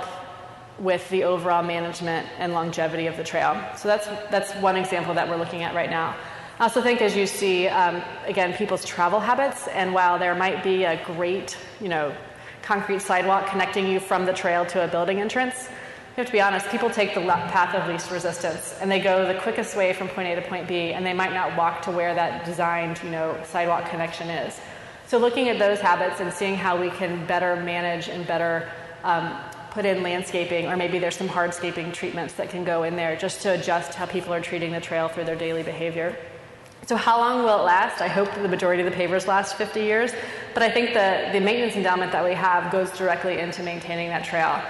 with the overall management and longevity of the trail. So that's one example that we're looking at right now. I also think, as you see, again, people's travel habits, and while there might be a great, concrete sidewalk connecting you from the trail to a building entrance, you have to be honest, people take the path of least resistance, and they go the quickest way from point A to point B, and they might not walk to where that designed, sidewalk connection is. So looking at those habits and seeing how we can better manage and better put in landscaping, or maybe there's some hardscaping treatments that can go in there just to adjust how people are treating the trail through their daily behavior. So how long will it last? I hope the majority of the pavers last 50 years, but I think the maintenance endowment that we have goes directly into maintaining that trail.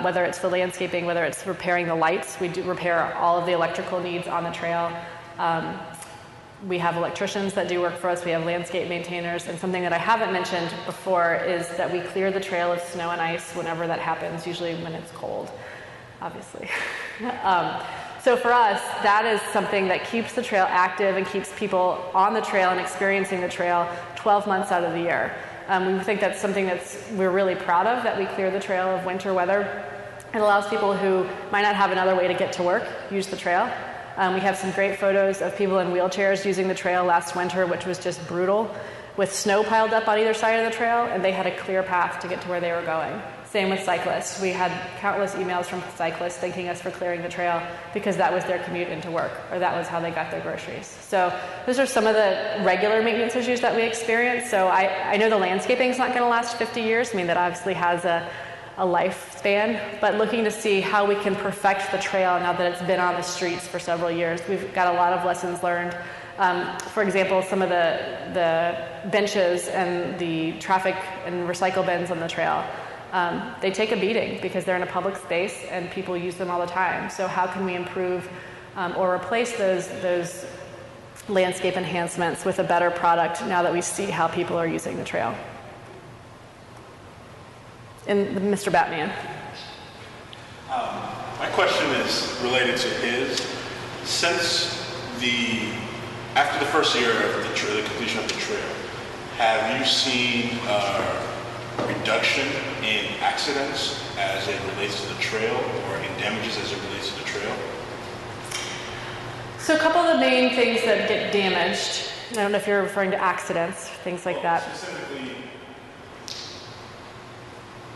Whether it's the landscaping, whether it's repairing the lights, we do repair all of the electrical needs on the trail. We have electricians that do work for us, we have landscape maintainers, and something that I haven't mentioned before is that we clear the trail of snow and ice whenever that happens, usually when it's cold, obviously. So for us, that is something that keeps the trail active and keeps people on the trail and experiencing the trail 12 months out of the year. We think that's something we're really proud of, that we clear the trail of winter weather. It allows people who might not have another way to get to work, use the trail. We have some great photos of people in wheelchairs using the trail last winter, which was just brutal, with snow piled up on either side of the trail, and they had a clear path to get to where they were going. Same with cyclists. We had countless emails from cyclists thanking us for clearing the trail because that was their commute into work, or that was how they got their groceries. So those are some of the regular maintenance issues that we experience. So I know the landscaping is not going to last 50 years. I mean, that obviously has a lifespan, but looking to see how we can perfect the trail now that it's been on the streets for several years. We've got a lot of lessons learned. For example, some of the benches and the traffic and recycle bins on the trail, they take a beating because they're in a public space and people use them all the time. So how can we improve or replace those landscape enhancements with a better product now that we see how people are using the trail? And Mr. Batman.
My question is related to his. After the first year of the completion of the trail, have you seen a reduction in accidents as it relates to the trail, or in damages as it relates to the trail?
So a couple of the main things that get damaged, I don't know if you're referring to accidents, things like that.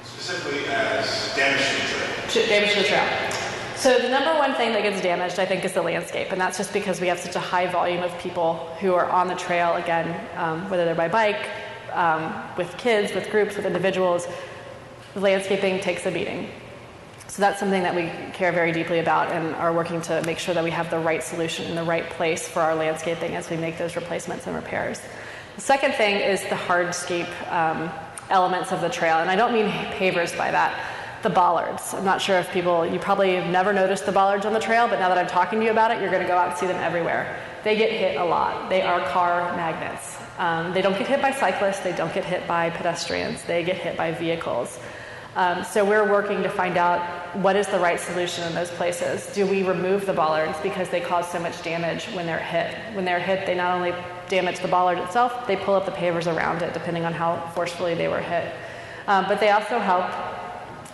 Specifically as damage to the trail.
Damage to the trail. So the number one thing that gets damaged, I think, is the landscape, and that's just because we have such a high volume of people who are on the trail, again, whether they're by bike, with kids, with groups, with individuals. The landscaping takes a beating. So that's something that we care very deeply about and are working to make sure that we have the right solution in the right place for our landscaping as we make those replacements and repairs. The second thing is the hardscape elements of the trail, and I don't mean pavers by that. The bollards. I'm not sure if you probably have never noticed the bollards on the trail, but now that I'm talking to you about it, you're going to go out and see them everywhere. They get hit a lot. They are car magnets. They don't get hit by cyclists. They don't get hit by pedestrians. They get hit by vehicles. So we're working to find out what is the right solution in those places. Do we remove the bollards because they cause so much damage when they're hit? When they're hit, they not only damage the bollard itself, they pull up the pavers around it, depending on how forcefully they were hit. But they also help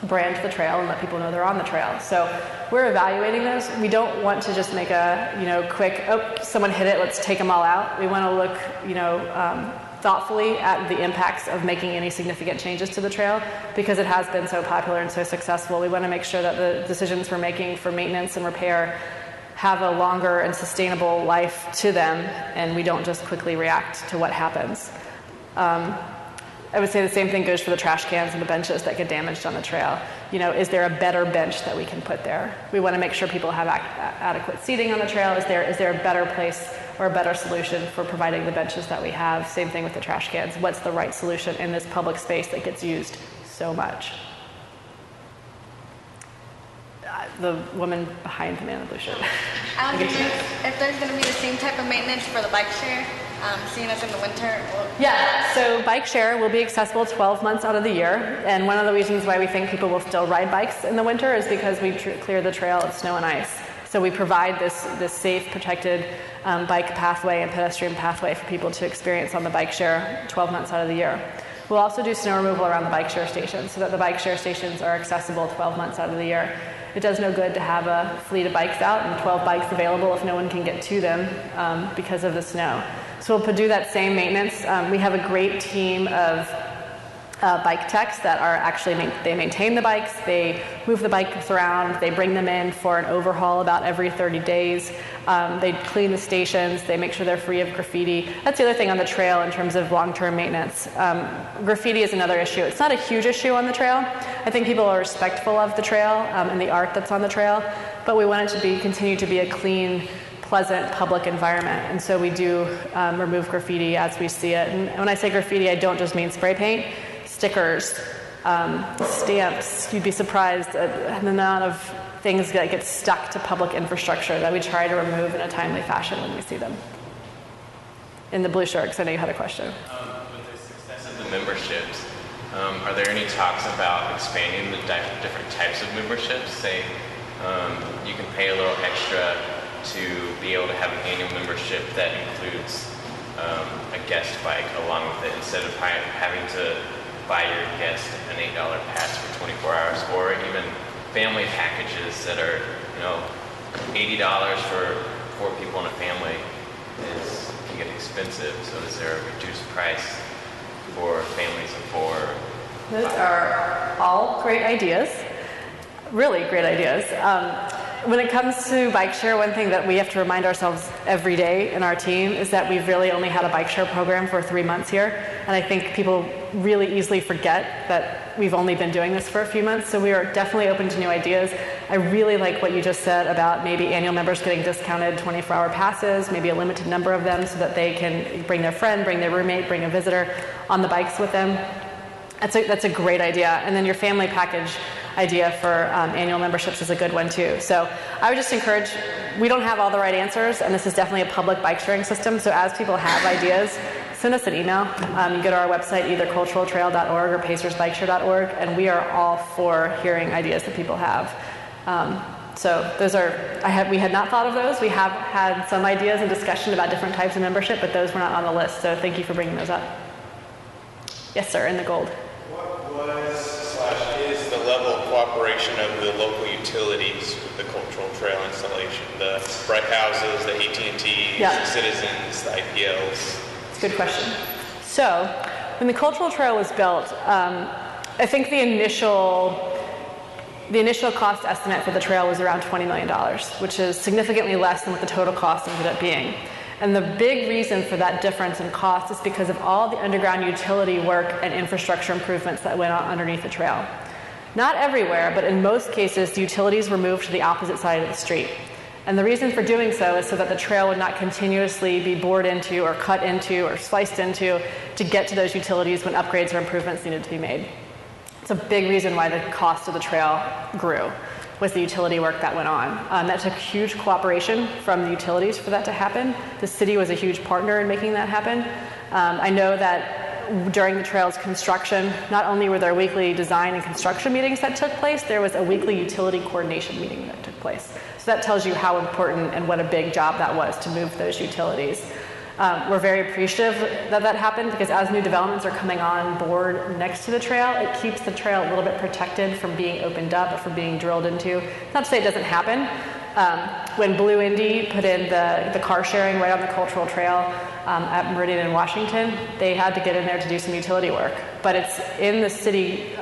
brand the trail and let people know they're on the trail. So we're evaluating those. We don't want to just make a quick, someone hit it, let's take them all out. We want to look, thoughtfully at the impacts of making any significant changes to the trail because it has been so popular and so successful. We want to make sure that the decisions we're making for maintenance and repair have a longer and sustainable life to them, and we don't just quickly react to what happens. I would say the same thing goes for the trash cans and the benches that get damaged on the trail. Is there a better bench that we can put there? We want to make sure people have adequate seating on the trail. Is there a better place or a better solution for providing the benches that we have? Same thing with the trash cans. What's the right solution in this public space that gets used so much? The woman behind the man in the blue shirt.
I was wondering if there's going to be the same type of maintenance for the Bikeshare, seeing us in the winter.
Yeah, so Bikeshare will be accessible 12 months out of the year, and one of the reasons why we think people will still ride bikes in the winter is because we clear the trail of snow and ice. So we provide this safe, protected bike pathway and pedestrian pathway for people to experience on the Bikeshare 12 months out of the year. We'll also do snow removal around the Bikeshare stations so that the Bikeshare stations are accessible 12 months out of the year. It does no good to have a fleet of bikes out and 12 bikes available if no one can get to them because of the snow. So we'll do that same maintenance. We have a great team of bike techs that are actually, they maintain the bikes, they move the bikes around, they bring them in for an overhaul about every 30 days. They clean the stations, they make sure they're free of graffiti. That's the other thing on the trail in terms of long-term maintenance. Graffiti is another issue. It's not a huge issue on the trail. I think people are respectful of the trail and the art that's on the trail, but we want it to continue to be a clean, pleasant public environment, and so we do remove graffiti as we see it. And when I say graffiti, I don't just mean spray paint. Stickers, stamps. You'd be surprised at the amount of things that get stuck to public infrastructure that we try to remove in a timely fashion when we see them. In the blue shirt, because I know you had a question.
With the success of the memberships, are there any talks about expanding the different types of memberships? Say, you can pay a little extra to be able to have an annual membership that includes a guest bike along with it, instead of having to buy your guest an $8 pass for 24 hours, or even family packages that are, $80 for 4 people in a family can get expensive. So is there a reduced price for families of 4?
Those are all great ideas, really great ideas. When it comes to Bikeshare, one thing that we have to remind ourselves every day in our team is that we've really only had a Bikeshare program for 3 months here. And I think people really easily forget that we've only been doing this for a few months. So we are definitely open to new ideas. I really like what you just said about maybe annual members getting discounted 24-hour passes, maybe a limited number of them so that they can bring their friend, bring their roommate, bring a visitor on the bikes with them. That's a great idea. And then your family package idea for annual memberships is a good one too. So I would just encourage, we don't have all the right answers, and this is definitely a public bike sharing system, so as people have ideas, send us an email. You go to our website, either culturaltrail.org or pacersbikeshare.org, and we are all for hearing ideas that people have. So those are, we had not thought of those. We have had some ideas and discussion about different types of membership, but those were not on the list, so thank you for bringing those up. Yes, sir, in the gold.
What was/is the level of cooperation of the local utilities with the cultural trail installation? The Bright Houses, the AT&Ts,
Yeah.
the Citizens, the IPLs?
It's a good question. So, when the cultural trail was built, I think the initial cost estimate for the trail was around $20 million, which is significantly less than what the total cost ended up being. And the big reason for that difference in cost is because of all the underground utility work and infrastructure improvements that went on underneath the trail. Not everywhere, but in most cases, the utilities were moved to the opposite side of the street. And the reason for doing so is so that the trail would not continuously be bored into or cut into or sliced into to get to those utilities when upgrades or improvements needed to be made. It's a big reason why the cost of the trail grew, was the utility work that went on. That took huge cooperation from the utilities for that to happen. The city was a huge partner in making that happen. I know that during the trail's construction, not only were there weekly design and construction meetings that took place, there was a weekly utility coordination meeting that took place. So that tells you how important and what a big job that was to move those utilities. We're very appreciative that that happened, because as new developments are coming on board next to the trail, it keeps the trail a little bit protected from being opened up or from being drilled into. Not to say it doesn't happen. When Blue Indy put in the car sharing right on the cultural trail at Meridian in Washington, they had to get in there to do some utility work. But it's in the city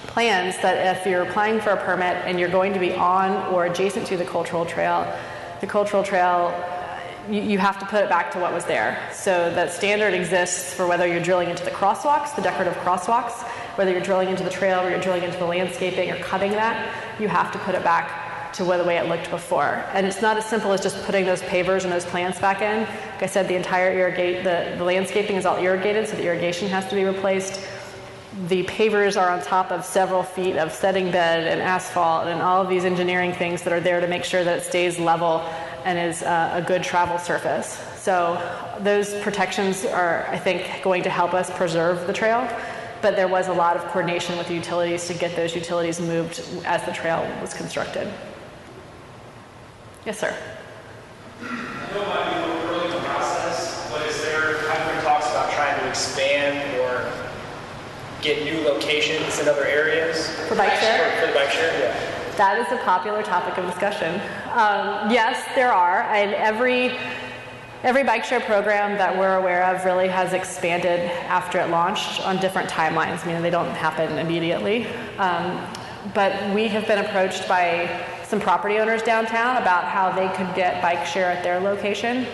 plans that if you're applying for a permit and you're going to be on or adjacent to the cultural trail, you have to put it back to what was there. So that standard exists for whether you're drilling into the crosswalks, the decorative crosswalks, whether you're drilling into the trail or you're drilling into the landscaping or cutting that, you have to put it back to the way it looked before. And it's not as simple as just putting those pavers and those plants back in. Like I said, the entire the landscaping is all irrigated, so the irrigation has to be replaced. The pavers are on top of several feet of setting bed and asphalt and all of these engineering things that are there to make sure that it stays level and is a good travel surface. So those protections are, I think, going to help us preserve the trail, but there was a lot of coordination with the utilities to get those utilities moved as the trail was constructed. Yes, sir.
I know it might be a little early in the process, but have there been talks about trying to expand or get new locations in other areas?
For Bikeshare?
For the Bikeshare, yeah.
That is a popular topic of discussion. Yes, there are, and Every bike share program that we're aware of really has expanded after it launched on different timelines, meaning they don't happen immediately. But we have been approached by some property owners downtown about how they could get bike share at their location.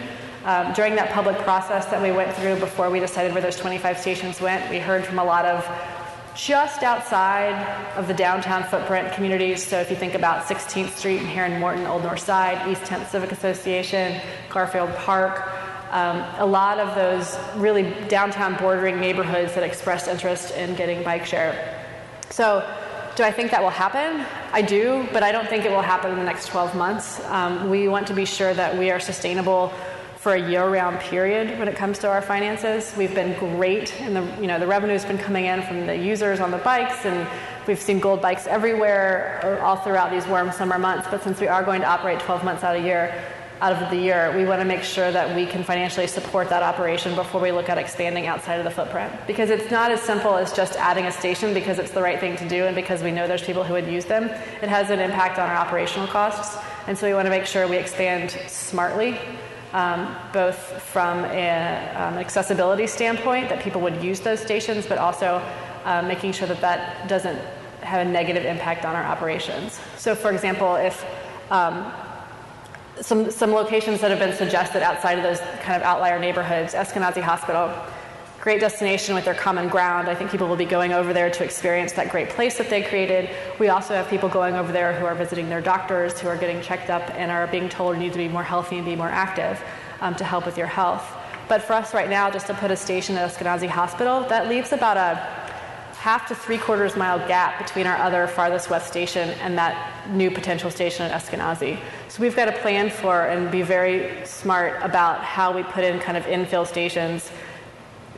During that public process that we went through before we decided where those 25 stations went, we heard from a lot of just outside of the downtown footprint communities. So if you think about 16th Street and Heron Morton, Old North Side, East 10th Civic Association, Garfield Park, a lot of those really downtown bordering neighborhoods that expressed interest in getting bike share. So do I think that will happen? I do, but I don't think it will happen in the next 12 months. We want to be sure that we are sustainable for a year-round period when it comes to our finances. We've been great, and the revenue's been coming in from the users on the bikes, and we've seen gold bikes everywhere all throughout these warm summer months. But since we are going to operate 12 months out of the year, we want to make sure that we can financially support that operation before we look at expanding outside of the footprint. Because it's not as simple as just adding a station because it's the right thing to do and because we know there's people who would use them. It has an impact on our operational costs, and so we want to make sure we expand smartly. Both from an accessibility standpoint, that people would use those stations, but also making sure that that doesn't have a negative impact on our operations. So for example, if some locations that have been suggested outside of those kind of outlier neighborhoods, Eskenazi Hospital, great destination with their common ground. I think people will be going over there to experience that great place that they created. We also have people going over there who are visiting their doctors, who are getting checked up and are being told you need to be more healthy and be more active to help with your health. But for us right now, just to put a station at Eskenazi Hospital, that leaves about a half to 3/4 mile gap between our other farthest west station and that new potential station at Eskenazi. So we've got to plan for and be very smart about how we put in kind of infill stations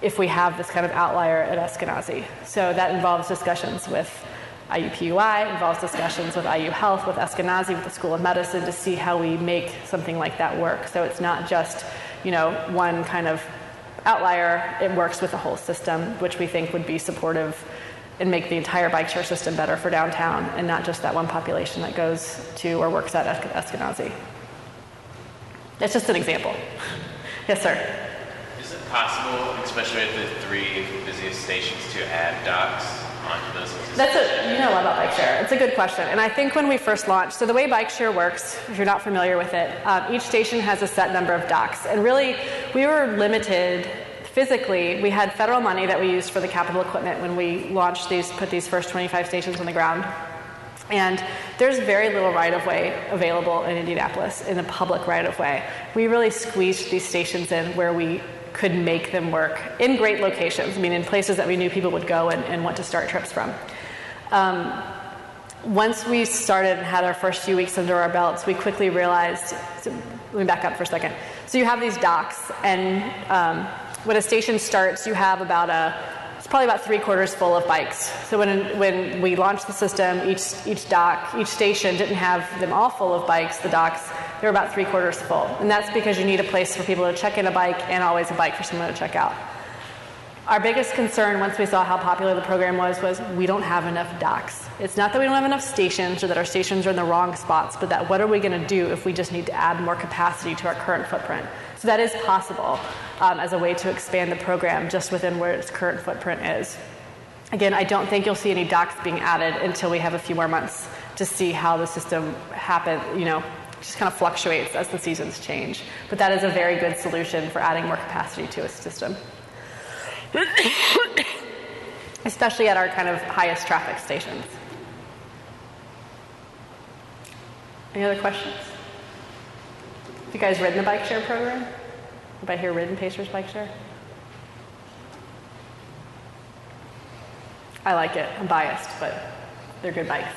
if we have this kind of outlier at Eskenazi. So that involves discussions with IUPUI, involves discussions with IU Health, with Eskenazi, with the School of Medicine to see how we make something like that work. So it's not just, one kind of outlier, it works with the whole system, which we think would be supportive and make the entire bike share system better for downtown and not just that one population that goes to or works at Eskenazi. That's just an example. Yes, sir.
Is it possible, especially at the 3 busiest stations, to add docks onto those?
You know a lot about Bikeshare. It's a good question. And I think when we first launched, so the way Bikeshare works, if you're not familiar with it, each station has a set number of docks. And really, we were limited physically. We had federal money that we used for the capital equipment when we launched put these first 25 stations on the ground. And there's very little right-of-way available in Indianapolis, in the public right-of-way. We really squeezed these stations in where we could make them work in great locations, in places that we knew people would go and want to start trips from. Once we started and had our first few weeks under our belts, we quickly realized, so let me back up for a second. So you have these docks, and when a station starts, you have it's probably about 3/4 full of bikes. So when we launched the system, each station didn't have them all full of bikes, the docks. They were about 3/4 full. And that's because you need a place for people to check in a bike and always a bike for someone to check out. Our biggest concern once we saw how popular the program was we don't have enough docks. It's not that we don't have enough stations or that our stations are in the wrong spots, but that what are we going to do if we just need to add more capacity to our current footprint? So that is possible as a way to expand the program just within where its current footprint is. Again, I don't think you'll see any docks being added until we have a few more months to see how the system just kind of fluctuates as the seasons change. But that is a very good solution for adding more capacity to a system. Especially at our kind of highest traffic stations. Any other questions? Have you guys ridden the bike share program? Anybody here ridden Pacers Bike Share? I like it. I'm biased, but they're good bikes.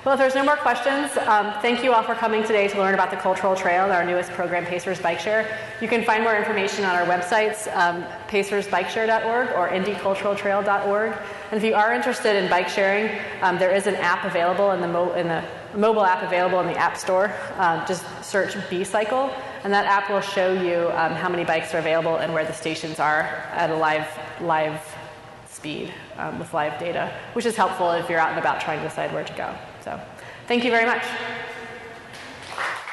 Well, if there's no more questions, thank you all for coming today to learn about the Cultural Trail, our newest program, Pacers Bike Share. You can find more information on our websites, pacersbikeshare.org or indyculturaltrail.org. And if you are interested in bike sharing, there is an app available in the mobile app available in the App Store. Just search B-Cycle, and that app will show you how many bikes are available and where the stations are at a live speed with live data, which is helpful if you're out and about trying to decide where to go. So thank you very much.